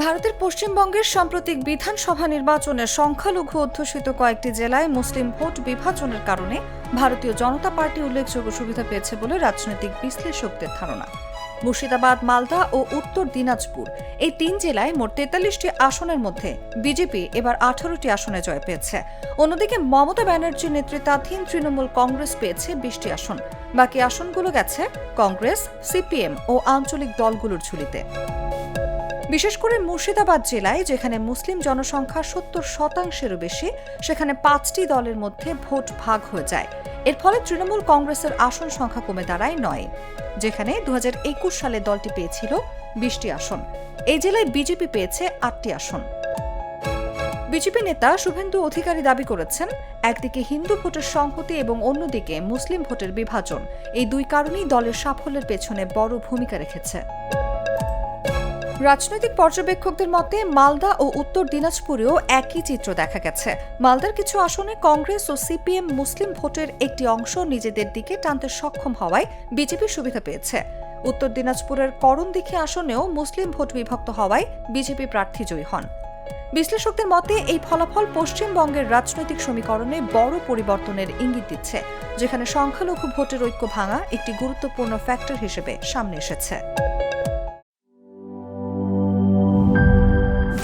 ভারতের পশ্চিমবঙ্গের সাম্প্রতিক বিধানসভা নির্বাচনে সংখ্যালঘু অধ্যুষিত কয়েকটি জেলায় মুসলিম ভোট বিভাজনের কারণে ভারতীয় জনতা পার্টি উল্লেখযোগ্য সুবিধা পেয়েছে বলে রাজনৈতিক বিশ্লেষকদের ধারণা। মুর্শিদাবাদ, মালদা ও উত্তর দিনাজপুর এই তিন জেলায় মোট ৪৩টি আসনের মধ্যে বিজেপি এবার ১৮টি আসনে জয় পেয়েছে। অন্যদিকে মমতা ব্যানার্জির নেতৃত্বাধীন তৃণমূল কংগ্রেস পেয়েছে ২০টি আসন। বাকি আসনগুলো গেছে কংগ্রেস, সিপিএম ও আঞ্চলিক দলগুলোর ঝুলিতে। বিশেষ করে মুর্শিদাবাদ জেলায়, যেখানে মুসলিম জনসংখ্যা ৭০%-এরও বেশি, সেখানে ৫টি দলের মধ্যে ভোট ভাগ হয়ে যায়। এর ফলে তৃণমূল কংগ্রেসের আসন সংখ্যা কমে দাঁড়ায় ৯, যেখানে ২০২১ সালে দলটি পেয়েছিল ২০টি আসন। এই জেলায় বিজেপি পেয়েছে ৮টি আসন। বিজেপি নেতা শুভেন্দু অধিকারী দাবি করেছেন, একদিকে হিন্দু ভোটের সংহতি এবং অন্যদিকে মুসলিম ভোটের বিভাজন, এই দুই কারণেই দলের সাফল্যের পেছনে বড় ভূমিকা রেখেছে। রাজনৈতিক পর্যবেক্ষকদের মতে মালদা ও উত্তর দিনাজপুরেও একই চিত্র দেখা গেছে। মালদার কিছু আসনে কংগ্রেস ও সিপিএম মুসলিম ভোটের একটি অংশ নিজেদের দিকে টানতে সক্ষম হওয়ায় বিজেপি সুবিধা পেয়েছে। উত্তর দিনাজপুরের করণদিঘি আসনেও মুসলিম ভোট বিভক্ত হওয়ায় বিজেপি প্রার্থী জয়ী হন। বিশ্লেষকদের মতে এই ফলাফল পশ্চিমবঙ্গের রাজনৈতিক সমীকরণে বড় পরিবর্তনের ইঙ্গিত দিচ্ছে, যেখানে সংখ্যালঘু ভোটের ঐক্য ভাঙা একটি গুরুত্বপূর্ণ ফ্যাক্টর হিসেবে সামনে এসেছে।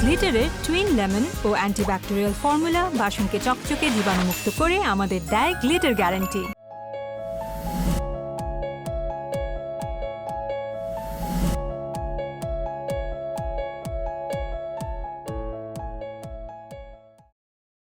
গ্লিটারের টুইন লেমন ও অ্যান্টিব্যাকটেরিয়াল ফর্মুলা বাসনকে চকচকে জীবাণুমুক্ত করে আমাদের দেয় গ্লিটার গ্যারান্টি।